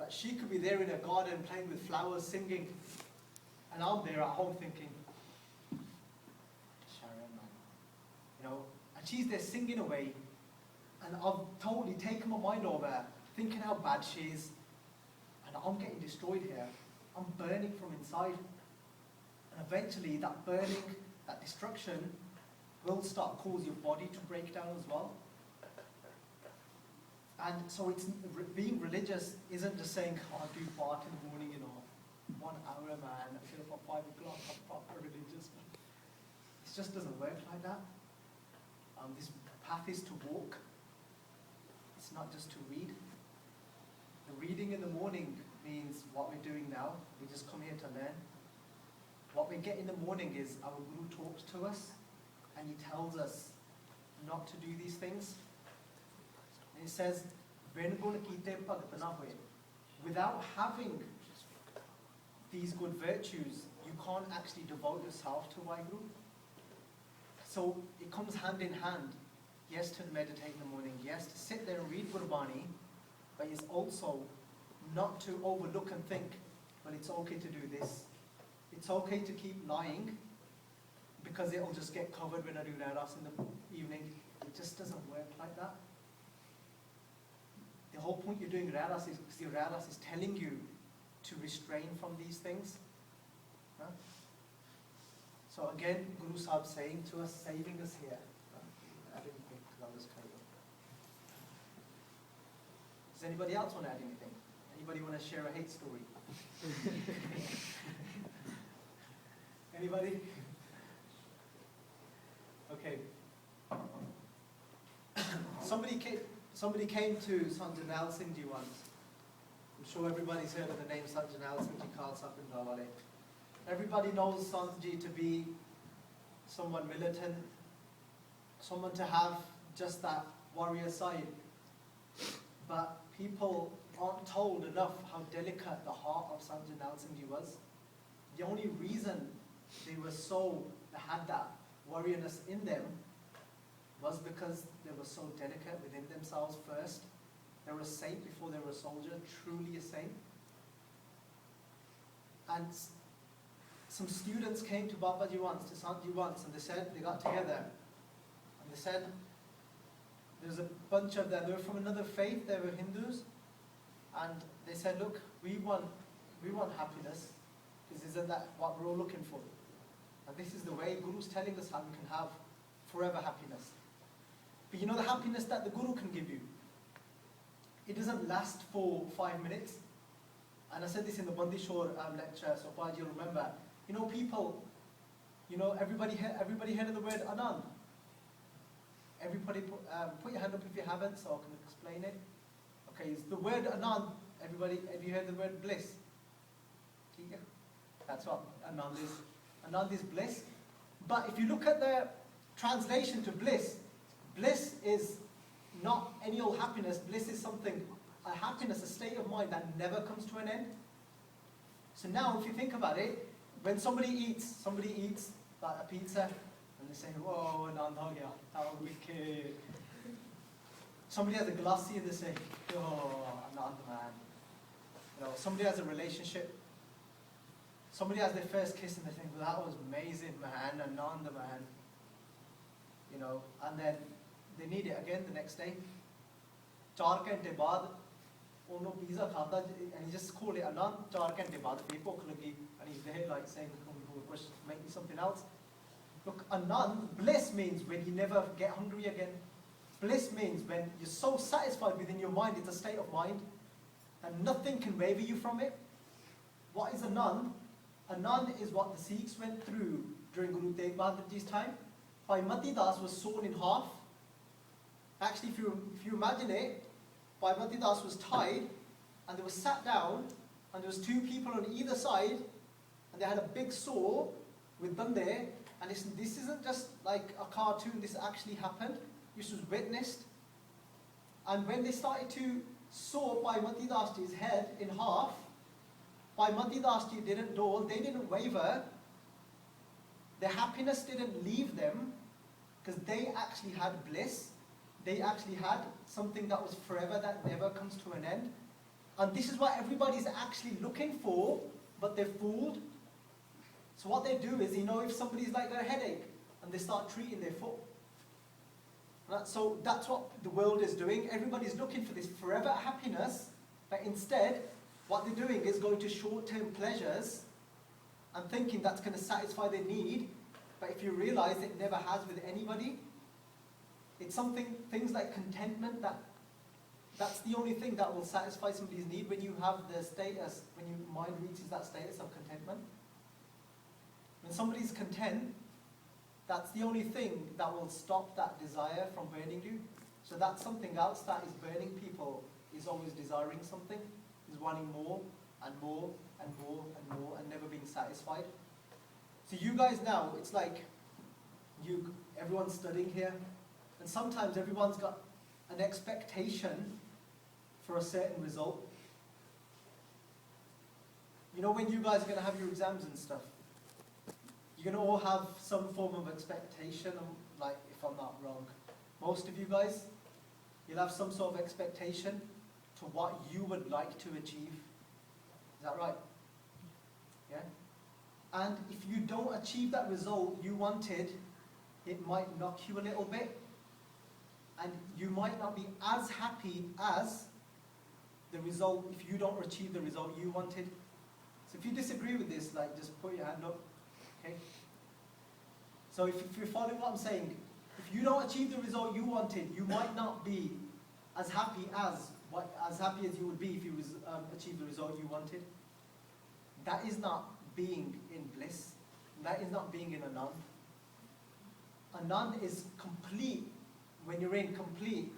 that she could be there in her garden playing with flowers, singing, and I'm there at home thinking, Sharon, man. You know, and she's there singing away, and I've totally taken my mind over, thinking how bad she is, and I'm getting destroyed here. I'm burning from inside. And eventually that burning, that destruction, will start cause your body to break down as well. And so it's being religious isn't just saying, oh, I'll do part in the morning, 1 hour, man, I feel about 5 o'clock, I'm proper religious. It just doesn't work like that. This path is to walk. It's not just to read. The reading in the morning means what we're doing now. We just come here to learn. What we get in the morning is our Guru talks to us and he tells us not to do these things. And he says, without having these good virtues, you can't actually devote yourself to Waheguru. So it comes hand in hand. Yes, to meditate in the morning. Yes, to sit there and read Gurbani. But it's also not to overlook and think, well, it's okay to do this. It's okay to keep lying because it'll just get covered when I do Radas in the evening. It just doesn't work like that. The whole point you're doing Radas is because your Radas is telling you to restrain from these things. Huh? So again, Guru Sahib saying to us, saving us here. Does anybody else want to add anything? Anybody want to share a hate story? Anybody? Okay. Somebody came to Sanjanal Singh Ji once. I'm sure everybody's heard of the name Sanjanal Singh Ji Khalsa Pindrawale. Everybody knows Sanji to be someone militant, someone to have just that warrior side. But people aren't told enough how delicate the heart of Sanjanal Singh Ji was. The only reason they had that warriorness in them was because they were so delicate within themselves first. They were a saint before they were a soldier, truly a saint. And some students came to Babaji once, to Sanji once, and they got together. And they said, there's a bunch of them, they were from another faith, they were Hindus. And they said, look, we want happiness, because isn't that what we're all looking for? And this is the way Guru's telling us how we can have forever happiness. But you know the happiness that the Guru can give you? It doesn't last for 5 minutes. And I said this in the Bandishore lecture, so far you'll remember. You know people, everybody heard of the word Anand? Everybody put your hand up if you haven't, so I can explain it. Okay, it's the word Anand. Everybody, have you heard the word bliss? That's what Anand is. Anand is bliss. But if you look at the translation to bliss, bliss is not any old happiness. Bliss is something, a happiness, a state of mind that never comes to an end. So now, if you think about it, when somebody eats like a pizza, and they say, "Whoa, Anand ho gaya, how wicked." Somebody has a glassy, and they say, "Oh, Anand man." Somebody has a relationship. Somebody has their first kiss, and they think, "Well, that was amazing, man, Anand man." And then they need it again the next day. 4 घंटे बाद उन्होंने pizza खाता, and he just called it Anand. 4 घंटे बाद फिर भूख लगी, and he's there like saying, "Make me something else." Look, Anand, bliss means when you never get hungry again. Bliss means when you're so satisfied within your mind, it's a state of mind, and nothing can waver you from it. What is Anand? Anand is what the Sikhs went through during Guru Tegh Bahadur Ji's time. Bhai Mati Das was sawn in half. Actually, if you imagine it, Bhai Mati Das was tied, and they were sat down, and there was 2 people on either side, and they had a big saw with them there. And this isn't just like a cartoon, this actually happened. This was witnessed. And when they started to saw Bhai Mati Das Ji's head in half, Bhai Mati Das Ji didn't dole, they didn't waver. Their happiness didn't leave them, because they actually had bliss. They actually had something that was forever, that never comes to an end. And this is what everybody's actually looking for, but they're fooled. So what they do is, if somebody's like got a headache, and they start treating their foot. So that's what the world is doing. Everybody's looking for this forever happiness, but instead, what they're doing is going to short-term pleasures and thinking that's going to satisfy their need. But if you realize it never has with anybody, it's things like contentment, that's the only thing that will satisfy somebody's need when you have the status, when your mind reaches that status of contentment. When somebody's content, that's the only thing that will stop that desire from burning you. So that's something else that is burning people, is always desiring something, is wanting more and more and more and more and never being satisfied. So you guys now, it's like everyone's studying here, and sometimes everyone's got an expectation for a certain result. When you guys are going to have your exams and stuff, you're going to all have some form of expectation, like, if I'm not wrong. Most of you guys, you'll have some sort of expectation to what you would like to achieve. Is that right? Yeah? And if you don't achieve that result you wanted, it might knock you a little bit. And you might not be as happy as the result if you don't achieve the result you wanted. So if you disagree with this, just put your hand up. Okay? So if you're following what I'm saying, if you don't achieve the result you wanted, you might not be as happy as you would be if you achieved the result you wanted. That is not being in bliss. That is not being in Anand. Anand is complete when you're in complete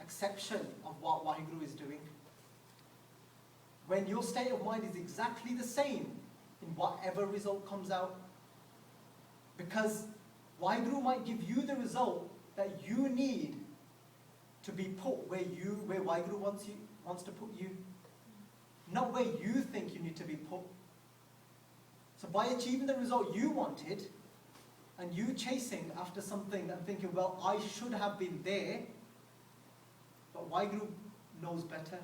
acceptance of what Waheguru is doing. When your state of mind is exactly the same in whatever result comes out. Because Waheguru might give you the result that you need to be put where Waheguru wants to put you. Not where you think you need to be put. So by achieving the result you wanted, and you chasing after something and thinking, well, I should have been there, but Waheguru knows better.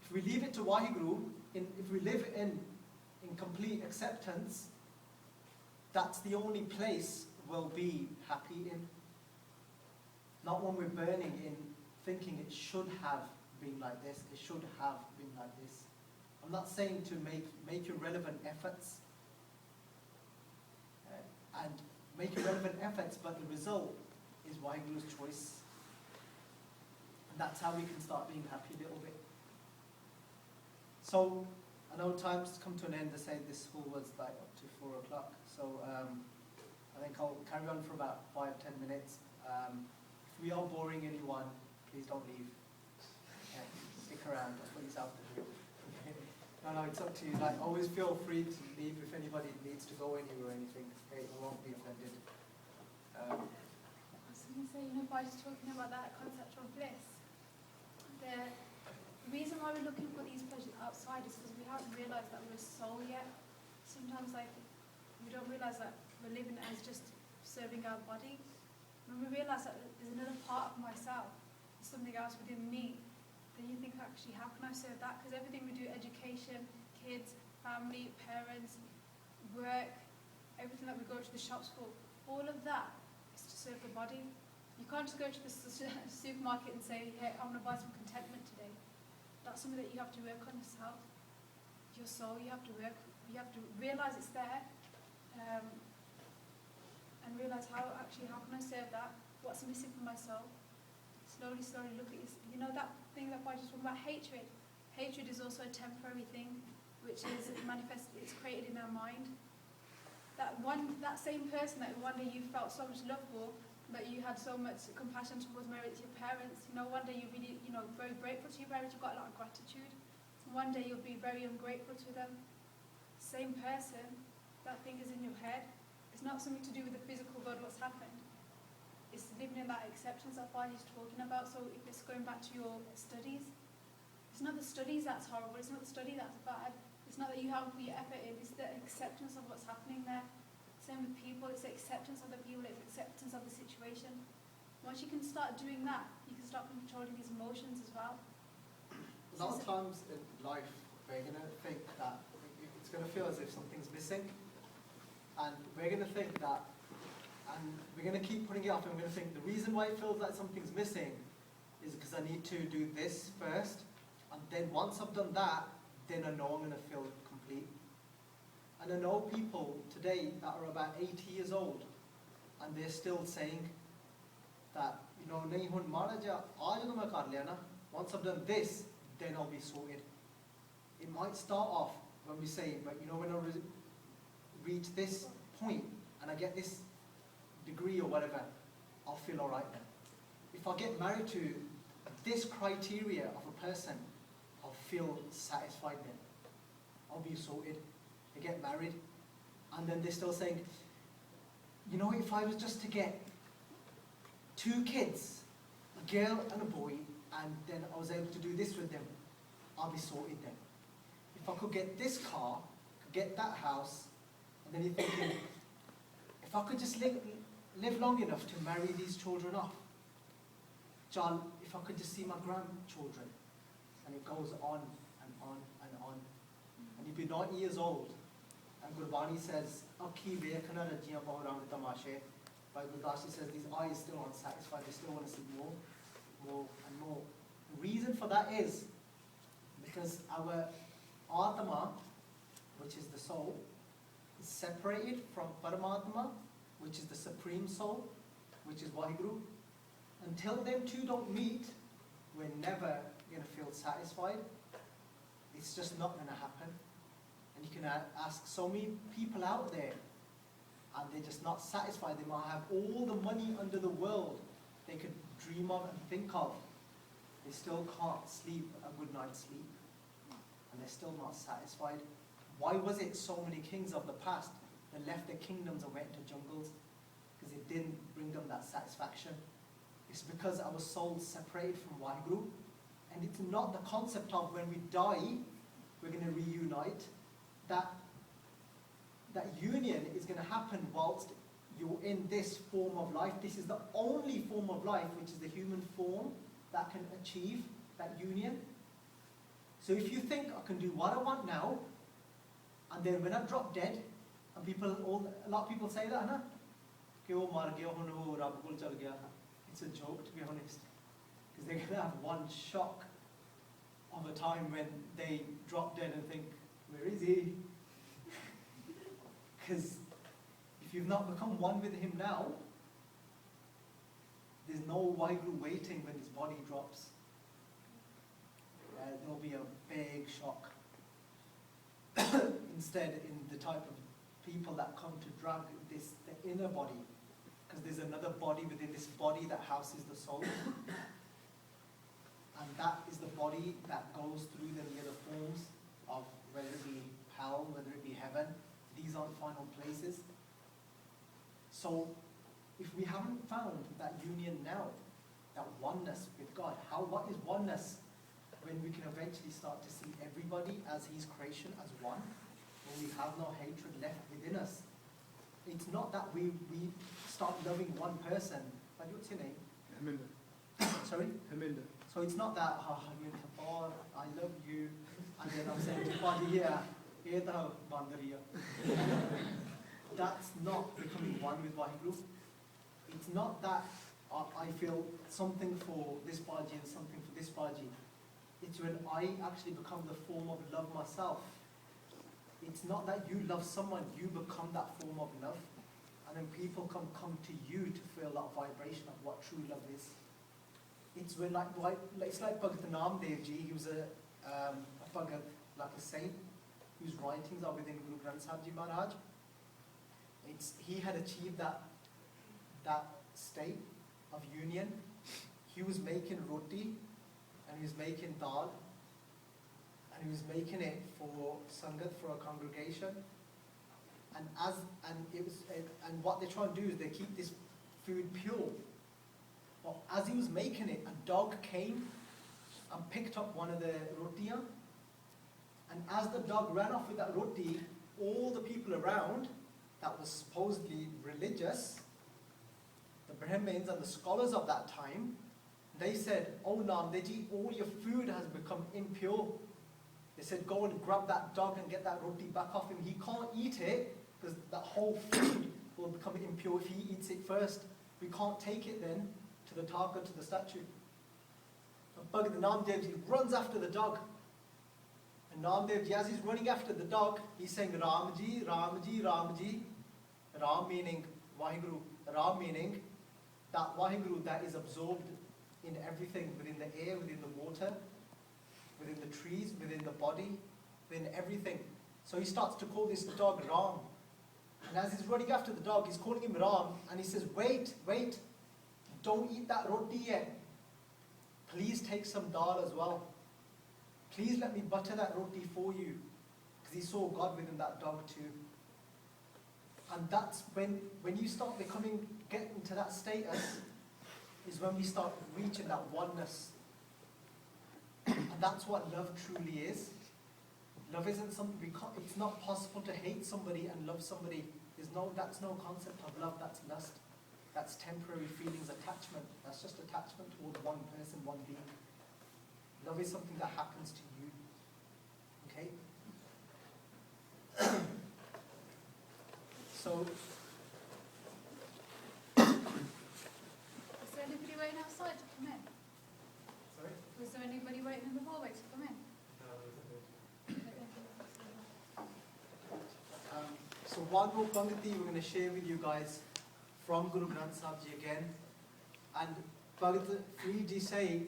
If we leave it to Waheguru, if we live in complete acceptance, that's the only place we'll be happy in. Not when we're burning in thinking it should have been like this, it should have been like this. I'm not saying to make your relevant efforts, and make your relevant efforts, but the result is Waheguru's choice. And that's how we can start being happy a little bit. So, I know time's come to an end. They say this school was like up to 4 o'clock. So, I think I'll carry on for about 5-10 minutes. If we are boring anyone, please don't leave. Okay, stick around, put yourself to do. No, it's up to you. Always feel free to leave if anybody needs to go anywhere or anything. Okay, I won't be offended. I was going to say, by just talking about that concept of bliss, the reason why we're looking for these pleasures outside is because we haven't realised that we're a soul yet. Sometimes, we don't realise that we're living as just serving our body. When we realise that there's another part of myself, there's something else within me, then you think, actually, how can I serve that? Because everything we do, education, kids, family, parents, work, everything that we go to the shops for, all of that is to serve the body. You can't just go to the supermarket and say, hey, I want to buy some contentment today. That's something that you have to work on yourself. Your soul, you have to realise it's there, and realise how can I serve that? What's missing from my soul? Slowly look at that thing that I just talked about, hatred. Hatred is also a temporary thing, which is manifested, it's created in our mind. That same person that one day you felt so much love for, that you had so much compassion towards, maybe it's your parents, one day you're really, very grateful to your parents, you've got a lot of gratitude. One day you'll be very ungrateful to them. Same person, that thing is in your head. It's not something to do with the physical body, what's happened. It's living in that acceptance of what he's talking about. So if it's going back to your studies, it's not the studies that's horrible, it's not the study that's bad, it's not that you haven't put your effort in, it's the acceptance of what's happening there. Same with people, it's the acceptance of the people, it's the acceptance of the situation. Once you can start doing that, you can start controlling these emotions as well. A lot of times in life, we're going to think that it's going to feel as if something's missing. And we're going to think that, and we're going to keep putting it off, and we're going to think the reason why it feels like something's missing is because I need to do this first. And then once I've done that, then I know I'm going to feel complete. And I know people today that are about 80 years old, and they're still saying that, you know, nahi hun mara ja, aaj to main kar liya na. Once I've done this, then I'll be sorted. It might start off when we say, but you know, when I reach this point and I get this degree or whatever, I'll feel all right then. If I get married to this criteria of a person, I'll feel satisfied then. I'll be sorted. They get married, and then they're still saying, you know, if I was just to get 2 kids, a girl and a boy, and then I was able to do this with them, I'll be sorted then. If I could get this car, could get that house, and then you're thinking, if I could just live long enough to marry these children off, John, if I could just see my grandchildren, and it goes on and on and on. And you'd be 90 years old, and Gurbani says, Akhi vekhna rajiyan bahram tamashe. By Gurdashi says these eyes still aren't satisfied, they still want to see more, more and more. The reason for that is because our Atma, which is the soul, is separated from Paramatma, which is the supreme soul, which is Waheguru. Until them two don't meet, we're never going to feel satisfied. It's just not going to happen. And you can ask so many people out there, and they're just not satisfied. They might have all the money under the world they could dream of and think of. They still can't sleep a good night's sleep. And they're still not satisfied. Why was it so many kings of the past that left their kingdoms and went into jungles? Because it didn't bring them that satisfaction. It's because our souls separated from Waheguru. And it's not the concept of when we die, we're going to reunite. That union is going to happen whilst you're in this form of life. This is the only form of life, which is the human form, that can achieve that union. So if you think I can do what I want now, and then when I drop dead, and a lot of people say that, na? Ki wo mar gaya, hun wo Rabb kol chal gaya. It's a joke, to be honest, because they're going to have one shock of a time when they drop dead and think, where is he? Because if you've not become one with him now, there's no Waheguru waiting when his body drops. There'll be a big shock. Instead, in the type of people that come to drag the inner body, because there's another body within this body that houses the soul. And that is the body that goes through the other forms of whether it be hell, whether it be heaven. These aren't final places. So if we haven't found that union now, that oneness with God, what is oneness? When we can eventually start to see everybody as His creation, as one, when we have no hatred left within us. It's not that we start loving one person. But what's your name? Haminder. Sorry? Haminder. So it's not that, oh, I love you, and then I'm saying to body, yeah, that's not becoming one with Waheguru. It's not that I feel something for this Baji and something for this Baji. It's when I actually become the form of love myself. It's not that you love someone, you become that form of love. And then people come to you to feel that vibration of what true love is. It's when it's like Bhagat Namdev Ji, he was a Bhagat, like a saint, whose writings are within Guru Granth Sahib Ji Maharaj. He had achieved that state of union. He was making roti, and he was making dal, and he was making it for Sangat, for a congregation. And what they try and do is they keep this food pure. But as he was making it, a dog came and picked up one of the rotiya. And as the dog ran off with that roti, all the people around that was supposedly religious the Brahmins and the scholars of that time, they said, oh Namdeji, all your food has become impure. They said, go and grab that dog and get that roti back off him. He can't eat it because that whole food will become impure if he eats it first. We can't take it then to the target, to the statue. And Bhagat Namdevji runs after the dog. And Namdevji, as he's running after the dog, he's saying, Ramji, Ramji, Ramji. Ram meaning Vaheguru. Ram meaning that Vaheguru that is absorbed in everything, within the air, within the water, within the trees, within the body, within everything. So he starts to call this dog Ram. And as he's running after the dog, he's calling him Ram, and he says, wait, wait, don't eat that roti yet. Please take some dal as well. Please let me butter that roti for you. Because he saw God within that dog too. And that's when you start getting to that status, is when we start reaching that oneness. And that's what love truly is. Love isn't something it's not possible to hate somebody and love somebody. That's no concept of love, that's lust. That's temporary feelings, attachment. That's just attachment towards one person, one being. Love is something that happens to you. Okay? So, Was there anybody waiting outside to come in? sorry? Was there anybody waiting in the hallway to come in? So one more Pangati we're going to share with you guys from Guru Granth Sahib Ji again. And Bhagat Farid Ji say,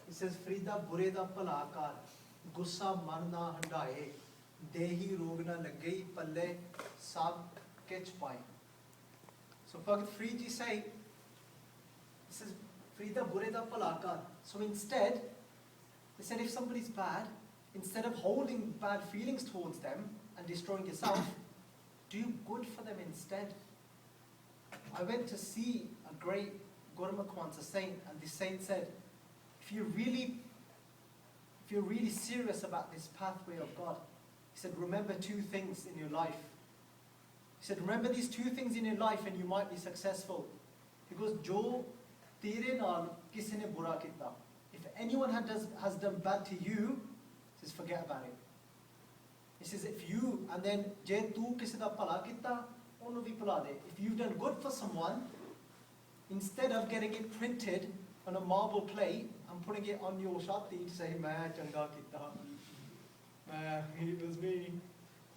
he says, Frida bure da pala kar, gussa man na handaye, dehi rog na lagei palle sab kech paye. So Bhagat Farid Ji say, he says, Frida bure da pala kar. So instead, he said, if somebody's bad, instead of holding bad feelings towards them and destroying yourself, do good for them instead. I went to see a great Gurmukh once, a saint, and the saint said, if you're really serious about this pathway of God, he said, remember two things in your life. He said, remember these two things in your life and you might be successful. He goes, Jo tere naal kisi ne bura kita. If anyone has done bad to you, he says, forget about it. He says, if you, and then, je tu kisi da pala kita, onu vi pala de. If you've done good for someone, instead of getting it printed on a marble plate and putting it on your shati to say, main changa kita, it was me,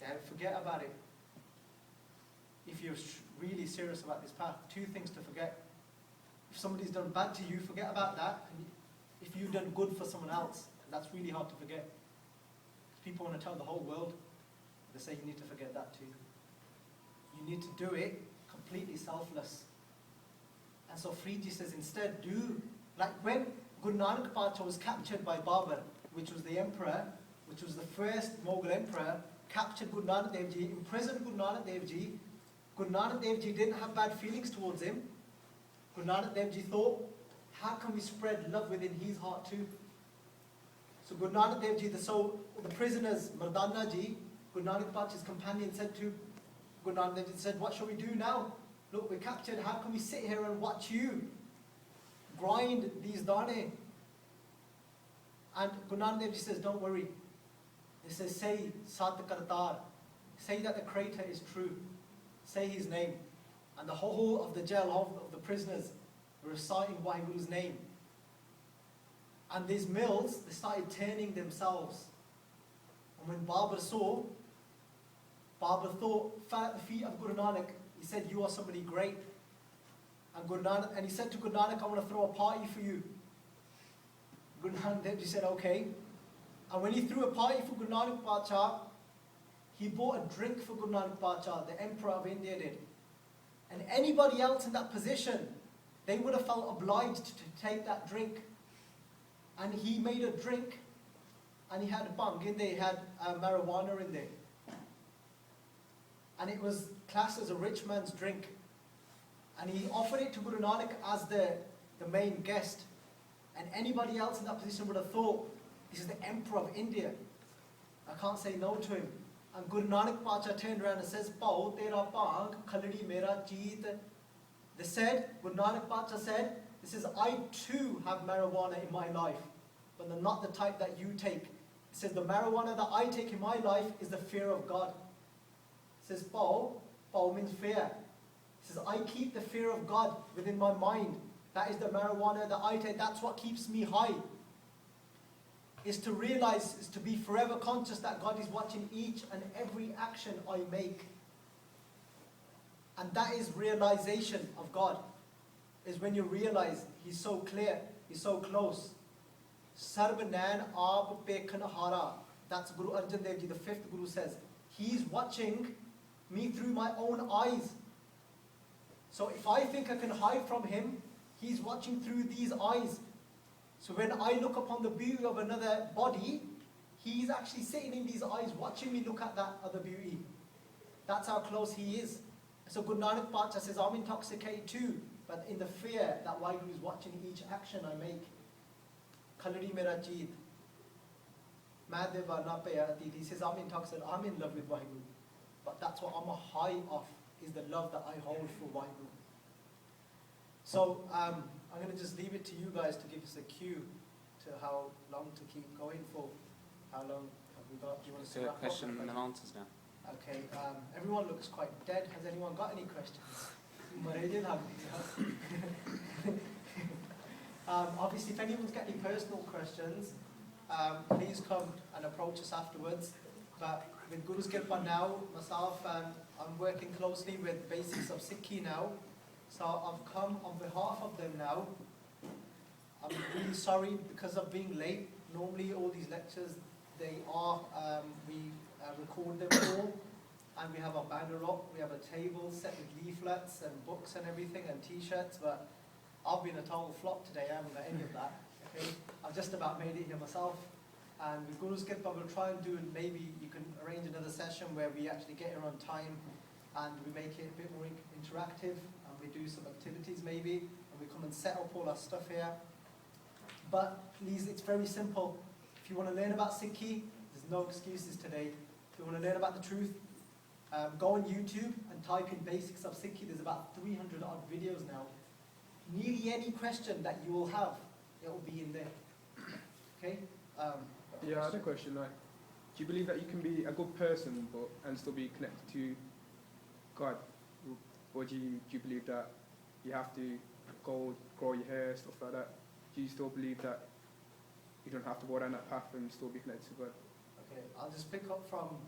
then forget about it. If you're really serious about this path, two things to forget. If somebody's done bad to you, forget about that. And if you've done good for someone else, that's really hard to forget. People want to tell the whole world, they say you need to forget that too. You need to do it completely selfless. And so Friji says instead do, like when Guru Nanak Pacha was captured by Babur, which was the emperor, which was the first Mughal emperor, captured Guru Nanak Dev Ji, imprisoned Guru Nanak Dev Ji. Guru Nanak Dev Ji didn't have bad feelings towards him. Guru Nanak Dev Ji thought, how can we spread love within his heart too? So Guru Nanak Dev Ji, the prisoners, Mardana Ji, Guru Nanak Pacha's companion said to Guru Nanak Dev Ji, said, what shall we do now? Look, we're captured, how can we sit here and watch you grind these dane? And Guru Nanak Dev Ji says, don't worry. He says, say Sat Kartar. Say that the Creator is true. Say his name. And the whole of the jail of the prisoners were reciting Vaheguru's name. And these mills, they started turning themselves. And when Babur saw, Babur fell at the feet of Guru Nanak. He said, you are somebody great. And he said to Guru Nanak, I want to throw a party for you. Guru Nanak he said, okay. And when he threw a party for Guru Nanak Pacha, he bought a drink for Guru Nanak Pacha, the Emperor of India did. And anybody else in that position, they would have felt obliged to take that drink. And he made a drink, and he had bhang in there, he had marijuana in there. And it was classed as a rich man's drink. And he offered it to Guru Nanak as the main guest. And anybody else in that position would have thought, this is the Emperor of India. I can't say no to him. And Guru Nanak Pacha turned around and says, Pao tera bhang, khaldi mera cheet. They said, Guru Nanak Bacha said, he says, I too have marijuana in my life, but they're not the type that you take. He says, the marijuana that I take in my life is the fear of God. He says, Pao means fear. He says, I keep the fear of God within my mind. That is the marijuana that I take. That's what keeps me high. Is to realize, is to be forever conscious that God is watching each and every action I make. And that is realization of God. Is when you realize He's so clear, He's so close. Sarb Nain Aap Pekhan Hara. That's Guru Arjan Dev Ji, the 5th Guru says. He's watching me through my own eyes. So if I think I can hide from Him, He's watching through these eyes. So when I look upon the beauty of another body, He's actually sitting in these eyes watching me look at that other beauty. That's how close He is. So Guru Nanak Bacha says, I'm intoxicated too, but in the fear that Waheguru is watching each action I make. Khaladi mera jeet. He says, I'm intoxicated, I'm in love with Waheguru. But that's what I'm a high of, is the love that I hold for Waheguru. So I'm going to just leave it to you guys to give us a cue to how long to keep going for. How long have we got? Do you want to So question and answers now. Okay, everyone looks quite dead. Has anyone got any questions? Obviously, if anyone's got any personal questions, please come and approach us afterwards. But with Guru's Kirpa now, myself, I'm working closely with Basics of Sikhi now. So I've come on behalf of them now. I'm really sorry because of being late. Normally all these lectures, they are, we record them all, and we have a banner up, we have a table set with leaflets and books and everything and t-shirts, but I've been a total flop today. I haven't got any of that. Okay? I've just about made it here myself, and with Guru's Kirpa we'll try and do, maybe you can arrange another session where we actually get here on time and we make it a bit more interactive, and we do some activities maybe, and we come and set up all our stuff here. But please, it's very simple. If you want to learn about Sikhi, there's no excuses today. If you want to learn about the truth, go on YouTube and type in Basics of Sikhi. There's about 300 odd videos now. Nearly any question that you will have, it will be in there. Okay? Yeah, I had a question. Like, do you believe that you can be a good person and still be connected to God? Or do you believe that you have to go grow your hair, stuff like that? Do you still believe that you don't have to go down that path and still be connected to God? Okay, I'll just pick up from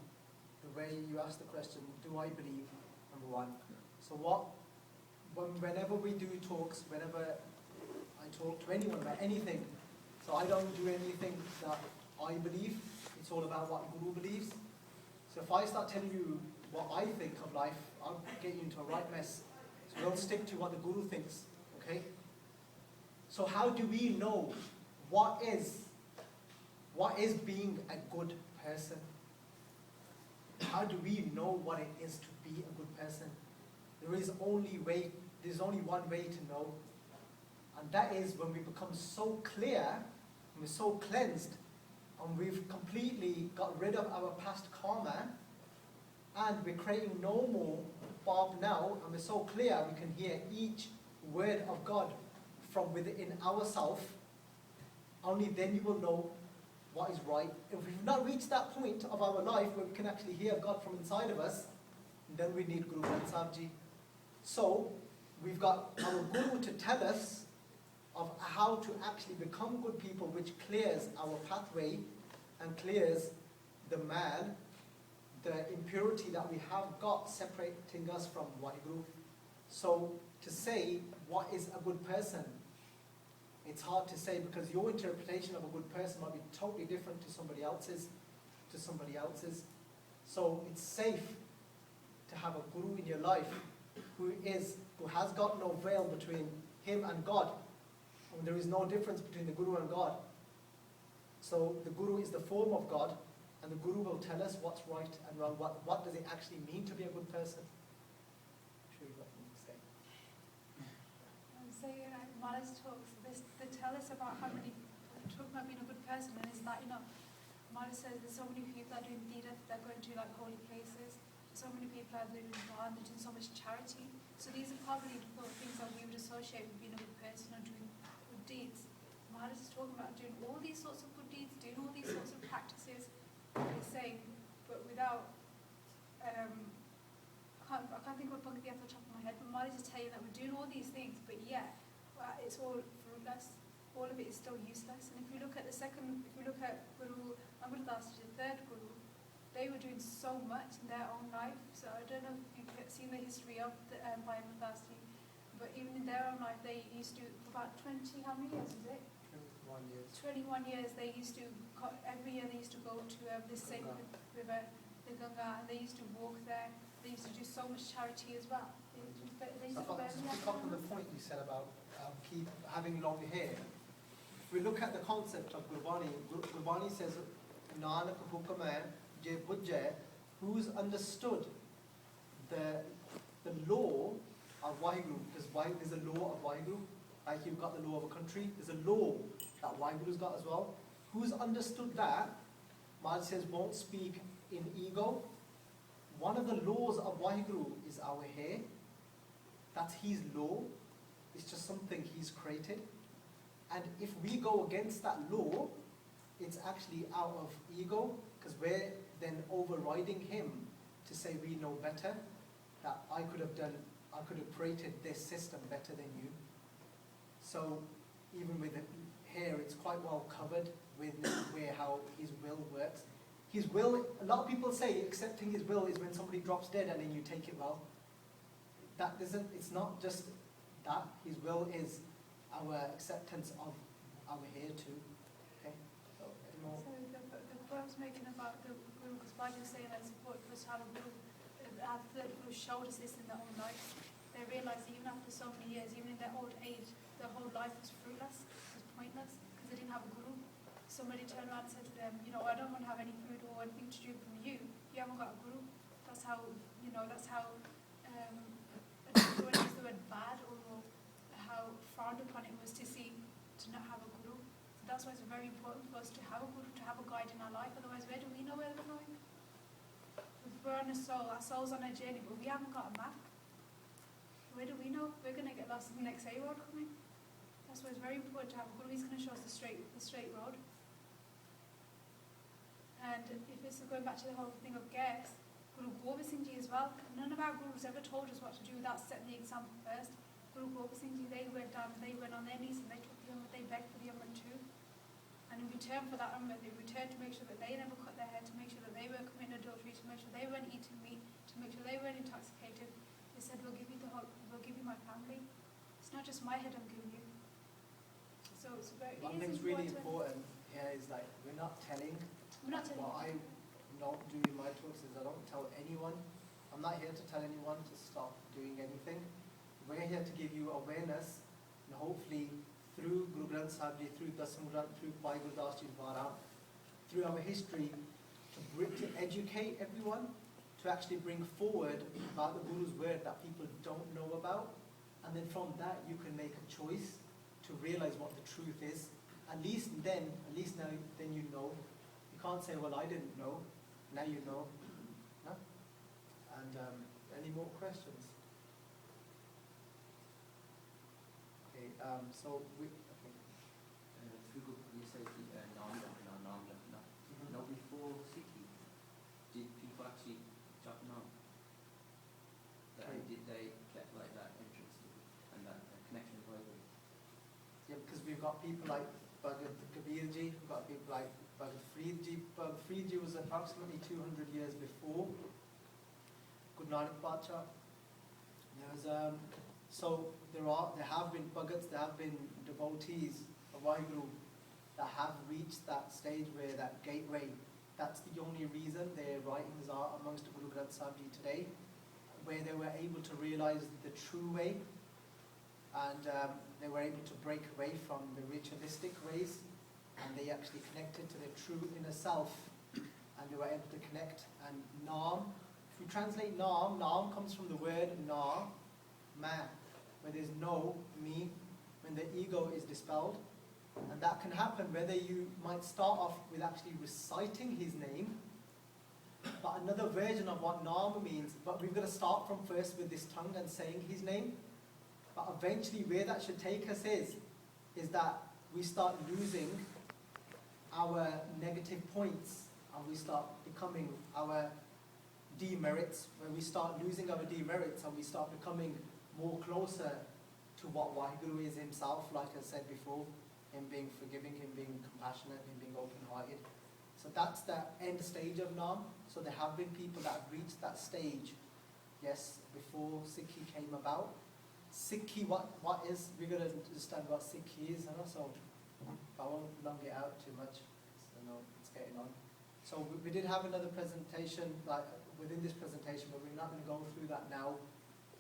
the way you asked the question, do I believe, number one. So whenever we do talks, whenever I talk to anyone about anything, so I don't do anything that I believe, it's all about what Guru believes. So if I start telling you what I think of life, I'll get you into a right mess. So we'll stick to what the Guru thinks, okay? So how do we know what is being a good person? How do we know what it is to be a good person? There's only one way to know, and that is when we become so clear, and we're so cleansed, and we've completely got rid of our past karma, and we're creating no more Bob now, and we're so clear we can hear each word of God from within ourselves. Only then you will know what is right. If we've not reached that point of our life where we can actually hear God from inside of us, then we need Guru Granth Sahib Ji. So we've got our Guru to tell us of how to actually become good people, which clears our pathway and clears the man, the impurity that we have got separating us from Waheguru. So to say what is a good person, it's hard to say because your interpretation of a good person might be totally different to somebody else's. So it's safe to have a Guru in your life who has got no veil between him and God. And there is no difference between the Guru and God. So the Guru is the form of God, and the Guru will tell us what's right and wrong. What does it actually mean to be a good person? I'm sure you've got something to say. So, Mala's talks, they tell us about how many, talk about being a good person, and it's not enough. Mala says there's so many people that are doing Tirath, they're going to like holy places. So many people are doing Dhan, they're doing so much charity. So these are probably the things that we would associate with being a good person or doing good deeds. Muhammad is talking about doing all these sorts of good deeds, doing all these sorts of practices, he's saying, but without, I can't think of a pungi off the top of my head, but Muhammad is telling you that we're doing all these things, but yet, it's all fruitless. All of it is still useless. And if you look at Guru Amar Das, the third Guru, they were doing so much in their own life. So I don't know if you've seen the history of the Bhai Amar Das ji, but even in their own life, they used to, for about 20, how many years is it? 21 years. 21 years, they used to, every year they used to go to this sacred river, the Ganga, and they used to walk there. They used to do so much charity as well. They used to go Just every to pick up on the point you said about keep having long hair, if we look at the concept of Gurbani, Gurbani says, Nanak hukam hai, je bujjai, who's understood the law of Waheguru, because there's a law of Waheguru, like you've got the law of a country, there's a law that Waheguru's got as well. Who's understood that, Maharaj says, won't speak in ego. One of the laws of Waheguru is our hair. That's his law. It's just something he's created. And if we go against that law, it's actually out of ego, because we're then overriding him to say we know better, that I could have created this system better than you. So even with the hair, it's quite well covered with how his will works. His will, a lot of people say accepting his will is when somebody drops dead and then you take it well. That doesn't, it's not just that. His will is our acceptance of our hair too. Okay? So, any more? So the point I was making about the Guru, because Baljit was saying that it's important for us to have a Guru, our third Guru showed us this in their own life. They realised even after so many years, even in their old age, their whole life was fruitless, was pointless, because they didn't have a Guru. Somebody turned around and said to them, I don't want to have any food or anything to drink from you. You haven't got a Guru. That's how, I don't want to use the word bad or how frowned upon it was to not have a Guru. So that's why it's very important for us to have a Guru, to have a guide in our life. Otherwise, where do we know where we're going? We're on a soul, our soul's on a journey, but we haven't got a map. Where do we know? We're going to get lost in the next A road coming. That's why it's very important to have a Guru. He's going to show us the straight road. And if it's going back to the whole thing of guests, Guru Gobind Singh Ji as well, none of our Gurus ever told us what to do without setting the example first. Guru Gobind Singh Ji, they went down, they went on their knees and they took the Amrit, they begged for the Amrit too. And in return for that Amrit, they returned to make sure that they never cut their hair, to make sure that they weren't committing adultery, to make sure they weren't eating meat, to make sure they weren't intoxicated. They said, we'll give you my family. It's not just my head I'm giving you. So it's very, One thing's really important here is like we're not telling. We're not telling What I don't do in my talks is I don't tell anyone. I'm not here to tell anyone to stop doing anything. We're here to give you awareness, and hopefully through Guru Granth Sahib Ji, through Dasam Granth, through Bhai Gurdas Ji Dwara, through our history, to educate everyone, to actually bring forward about the Guru's word that people don't know about, and then from that you can make a choice to realize what the truth is. At least now, then you know. You can't say, well, I didn't know. Now you know. No? And any more questions? Okay, so we. Okay. You say Naam Jakhna. Now before Sikhi, did people actually jump Naam? Did they get like that interest and that connection with Waheguru? Yeah, because we've got people like Bhagat Kabir Ji, we've got people like Bhagat Farid Ji. Bhagat Farid Ji was approximately 200 years before Guru Nanak Pacha. There have been Bhagats, there have been devotees of Waheguru that have reached that stage where that gateway, that's the only reason their writings are amongst the Guru Granth Sahib Ji today, where they were able to realize the true way, and they were able to break away from the ritualistic ways, and they actually connected to their true inner self, and they were able to connect. And Naam, if we translate Naam, Naam comes from the word Na, man, where there's no, me, when the ego is dispelled. And that can happen whether you might start off with actually reciting his name, But another version of what Naam means, but we've got to start from first with this tongue and saying his name. But eventually where that should take us is that we start losing our negative points and we start becoming our demerits. When we start losing our demerits and we start becoming more closer to what Waheguru is himself, like I said before, him being forgiving, him being compassionate, him being open-hearted. So that's the end stage of Naam. So there have been people that have reached that stage, yes, before Sikhi came about. Sikhi, what is, we're going to understand what Sikhi is, so I won't long it out too much, so no, it's getting on. So we did have another presentation, like within this presentation, but we're not going to go through that now.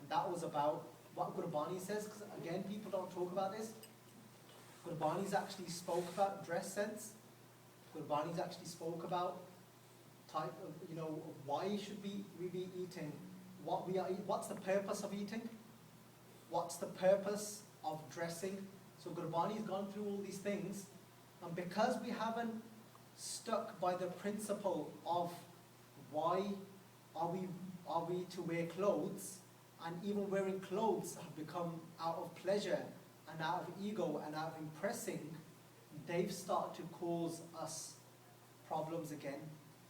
And that was about what Gurbani says, because again, people don't talk about this. Gurbani's actually spoke about dress sense. Gurbani's actually spoke about type of, why should we be eating, what we are eating, what's the purpose of eating, what's the purpose of dressing. So Gurbani's gone through all these things, and because we haven't stuck by the principle of why are we to wear clothes, and even wearing clothes have become out of pleasure and out of ego and out of impressing, they've started to cause us problems again,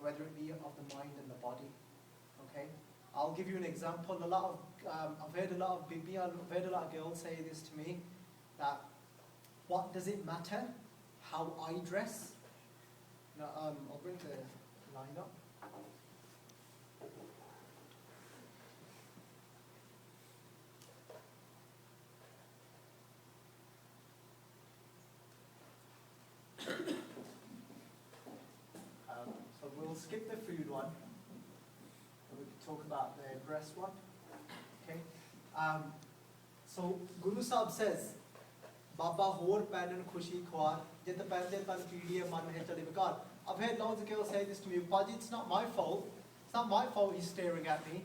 whether it be of the mind and the body. Okay, I'll give you an example. I've heard a lot of Bibi, I've heard a lot of girls say this to me, that what does it matter how I dress? I'll bring the line up. So we'll skip the food one. We can talk about the dress one. Okay. So Guru Sahib says, Baba hor panan khushi khwar, jit pande pan pidiye man hai chale bekar. I've heard loads of girls say this to me, Baji, it's not my fault. It's not my fault he's staring at me.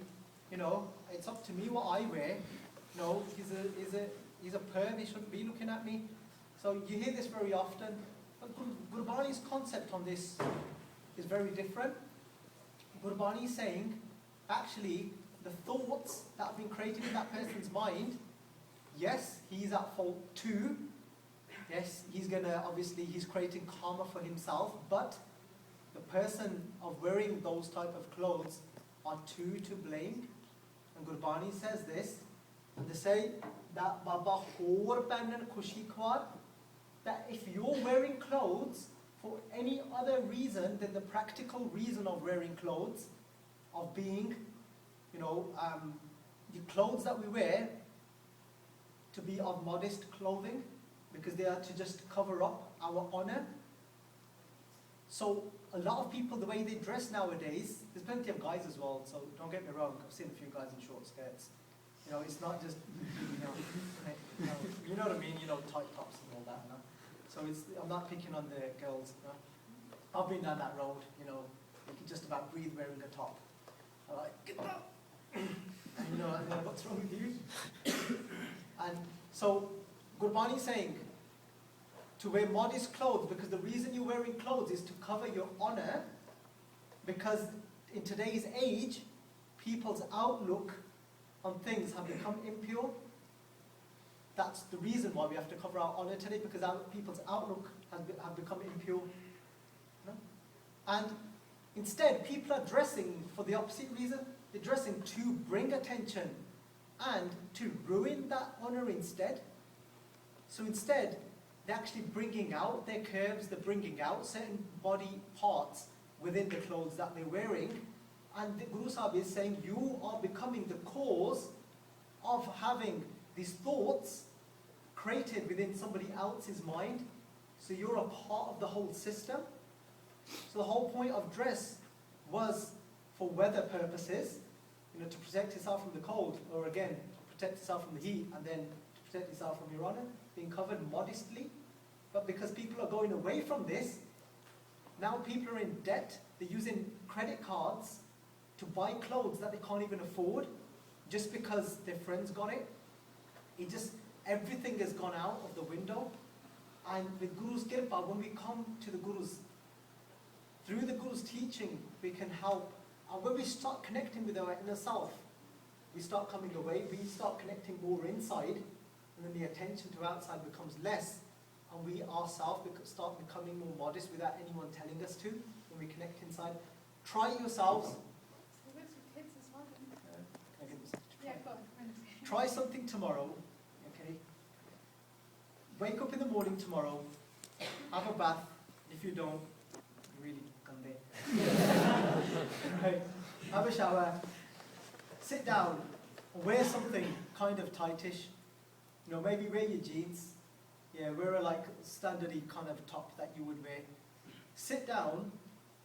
It's up to me what I wear. He's a perv, he shouldn't be looking at me. So you hear this very often. But Gurbani's concept on this is very different. Gurbani is saying, actually, the thoughts that have been created in that person's mind, yes, he's at fault too. Yes, he's creating karma for himself, but the person of wearing those type of clothes are two to blame. And Gurbani says this, and they say that Baba hor panan khushi khwar, that if you're wearing clothes for any other reason than the practical reason of wearing clothes, of being, the clothes that we wear to be of modest clothing, because they are to just cover up our honor. So a lot of people, the way they dress nowadays, there's plenty of guys as well, so don't get me wrong, I've seen a few guys in short skirts. It's not just, you know what I mean, tight tops and all that. So I'm not picking on the girls. I've been down that road, you can just about breathe wearing a top. I'm like, get up! And what's wrong with you? And so Gurbani is saying to wear modest clothes, because the reason you're wearing clothes is to cover your honor, because in today's age, people's outlook on things have become impure. That's the reason why we have to cover our honor today, because people's outlook have become impure. And instead, people are dressing for the opposite reason. They're dressing to bring attention and to ruin that honor instead. So instead, they're actually bringing out their curves, they're bringing out certain body parts within the clothes that they're wearing. And the Guru Sahib is saying, you are becoming the cause of having these thoughts created within somebody else's mind. So you're a part of the whole system. So the whole point of dress was for weather purposes, to protect yourself from the cold, or again, to protect yourself from the heat, and then to protect yourself from your honor, being covered modestly. But because people are going away from this, now people are in debt. They're using credit cards to buy clothes that they can't even afford, just because their friends got it. Everything has gone out of the window. And with Guru's Kirpa, when we come to the Gurus, through the Guru's teaching, we can help And when we start connecting with our inner self, we start coming away, we start connecting more inside, and then the attention to outside becomes less, and we ourselves start becoming more modest without anyone telling us to, when we connect inside. Try yourselves. So it works with kids as well, doesn't it? Can I get this? Yeah, go on. Try something tomorrow, okay? Wake up in the morning tomorrow, have a bath. If you don't, you really gande. Right? Have a shower, sit down, wear something kind of tightish. You know, maybe wear your jeans. Yeah, wear a like standardy kind of top that you would wear. Sit down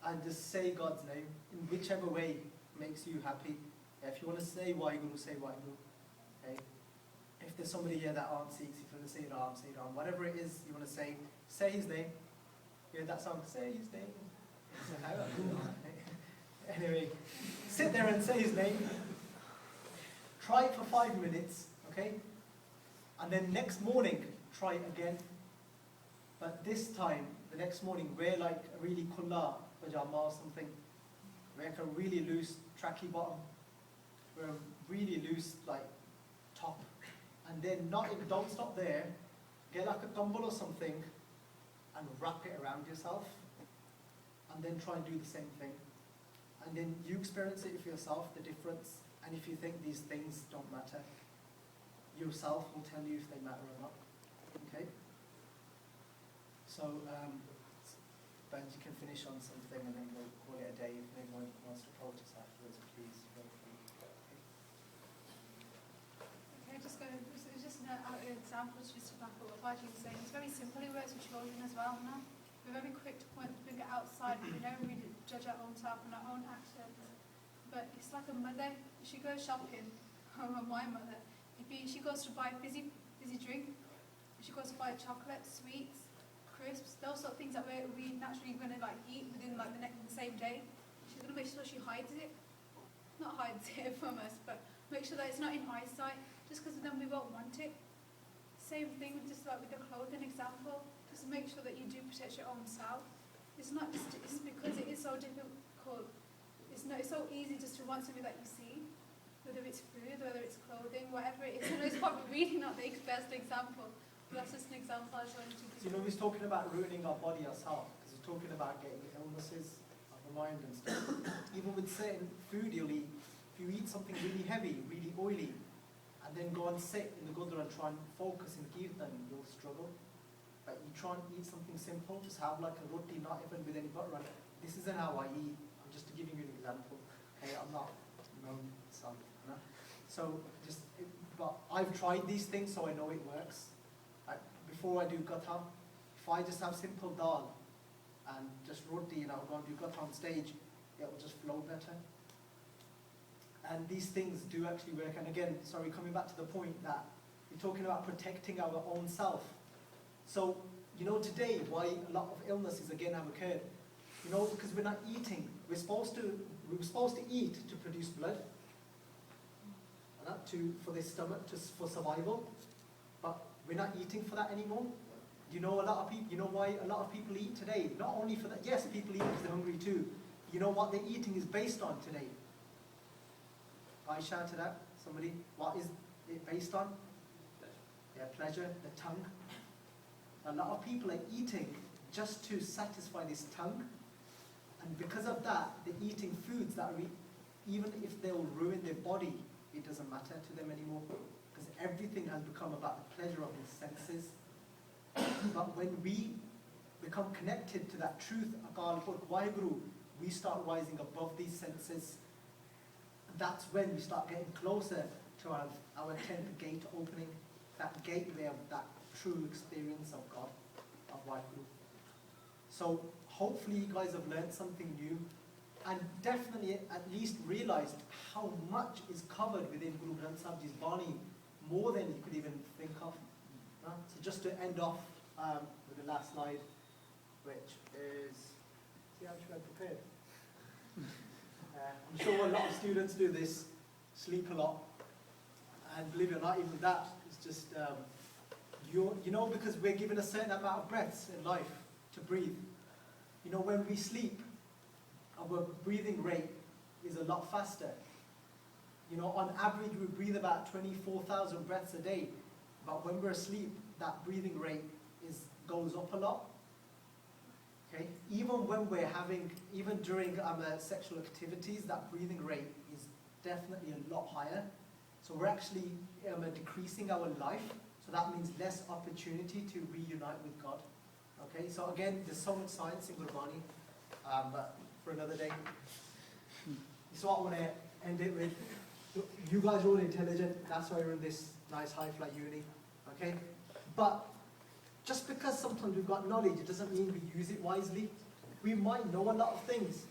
and just say God's name in whichever way makes you happy. If you want to say Waheguru, say Waheguru. Okay? If there's somebody here that aren't Sikhs, if you want to say Ram, say Ram. Whatever it is you want to say his name. You hear that song? Say his name. Anyway, sit there and say his name. Try it for 5 minutes, okay? And then next morning, try it again. But this time, the next morning, wear like a really kulla pajama or something. Wear like a really loose tracky bottom. Wear a really loose like top. And then don't stop there. Get like a tumble or something and wrap it around yourself. And then try and do the same thing. And then you experience it for yourself, the difference. And if you think these things don't matter, yourself will tell you if they matter or not. Okay? So, Ben, you can finish on something and then we'll call it a day. If anyone wants to protest afterwards, please feel free. Okay, just go. It's just an example just to back up what Baljit was saying. It's very simple. It works with children as well. No? We're very quick to point the finger outside. We don't really judge our own self and our own actions. But it's like a mother. She goes shopping. Or my mother. She goes to buy fizzy drink. She goes to buy chocolate, sweets, crisps, those sort of things that we naturally going to like eat within like the same day. She's going to make sure she hides it. Not hides it from us, but make sure that it's not in eyesight, just because then we won't want it. Same thing with just like with the clothing example. Just make sure that you do protect your own self. It's not just it's because it is so difficult. It's so easy just to want something that you see. Whether it's food, whether it's clothing, whatever it is. I know it's probably really not the best example, but that's just an example I just wanted to give. So, you know, he's talking about ruining our body ourselves, because he's talking about getting illnesses of the mind and stuff. Even with certain food you'll eat, if you eat something really heavy, really oily, and then go and sit in the gurdwara and try and focus in kirtan, you'll struggle. But you try and eat something simple, just have like a roti, not even with any butter on it. This isn't how I eat. I'm just giving you an example. Okay, I'm not son. So but I've tried these things, so I know it works. Before I do gatha, if I just have simple dal and just roti and I'll go and do gatha on stage, it will just flow better. And these things do actually work. And again, sorry, coming back to the point that we're talking about protecting our own self. So, you know, today why a lot of illnesses again have occurred. You know, because we're not eating. We're supposed to eat to produce blood. For the stomach, for survival, but we're not eating for that anymore. You know, a lot of people. You know why a lot of people eat today? Not only for that. Yes, people eat because they're hungry too. You know what they're eating is based on today. I shouted out somebody. What is it based on? Their pleasure, the tongue. A lot of people are eating just to satisfy this tongue, and because of that, they're eating foods that are even if they'll ruin their body. It doesn't matter to them anymore, because everything has become about the pleasure of the senses. But when we become connected to that truth, Akal Purkh Waheguru, we start rising above these senses. That's when we start getting closer to our 10th gate opening, that gateway of that true experience of God, of Waheguru. So hopefully you guys have learned something new. And definitely at least realized how much is covered within Guru Granth Sahib Ji's Bani, more than you could even think of. So just to end off with the last slide, which is, see how much I prepared. I'm sure a lot of students do this, sleep a lot, and believe it or not, even that, it's just, you know, because we're given a certain amount of breaths in life to breathe. You know, when we sleep, our breathing rate is a lot faster. You know, on average, we breathe about 24,000 breaths a day, but when we're asleep, that breathing rate goes up a lot. Okay, even when we're even during sexual activities, that breathing rate is definitely a lot higher. So we're actually decreasing our life. So that means less opportunity to reunite with God. Okay, so again, there's so much science in Gurbani, but for another day. So what I want to end it with. You guys are all intelligent. That's why you're in this nice high-fly uni. Okay, but just because sometimes we've got knowledge, it doesn't mean we use it wisely. We might know a lot of things,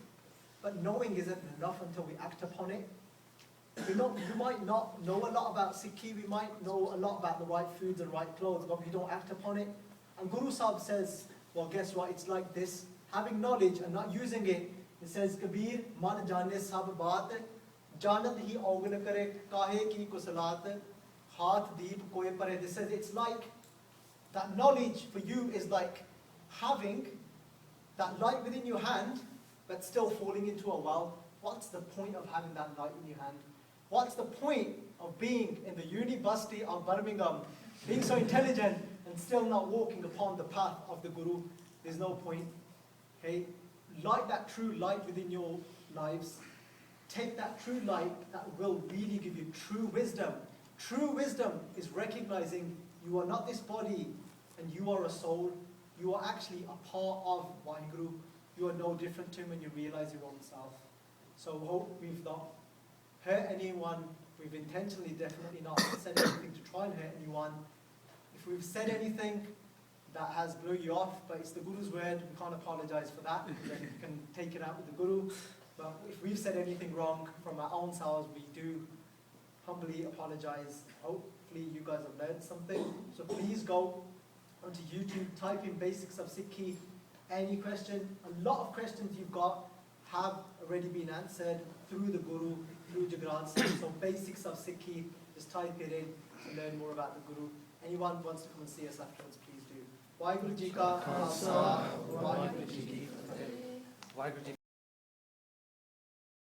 but knowing isn't enough until we act upon it. We might not know a lot about Sikhi, we might know a lot about the right foods and right clothes, but we don't act upon it. And Guru Sahib says, well, guess what? It's like this. Having knowledge and not using it, it says, Kabir, man jane sab baat, janat hi augn kare, kahe ki kusalat, haath deep koye pare. It says it's like, that knowledge for you is like having that light within your hand, but still falling into a well. What's the point of having that light in your hand? What's the point of being in the University of Birmingham, being so intelligent and still not walking upon the path of the Guru? There's no point. Okay? Light that true light within your lives. Take that true light that will really give you true wisdom. True wisdom is recognizing you are not this body and you are a soul. You are actually a part of Waheguru. You are no different to him when you realize your own self. So hope we've not hurt anyone. We've intentionally definitely not said anything to try and hurt anyone. If we've said anything that has blew you off, but it's the Guru's word, we can't apologize for that. We can take it out with the Guru. But if we've said anything wrong from our own selves, we do humbly apologize. Hopefully you guys have learned something. So please go onto YouTube, type in basics of Sikhi. Any question, a lot of questions you've got have already been answered through the Guru, through Jagran Singh. So basics of Sikhi, just type it in to learn more about the Guru. Anyone wants to come and see us afterwards, please do. Waheguru Ji Ka Khalsa, Waheguru Ji Ki Fateh.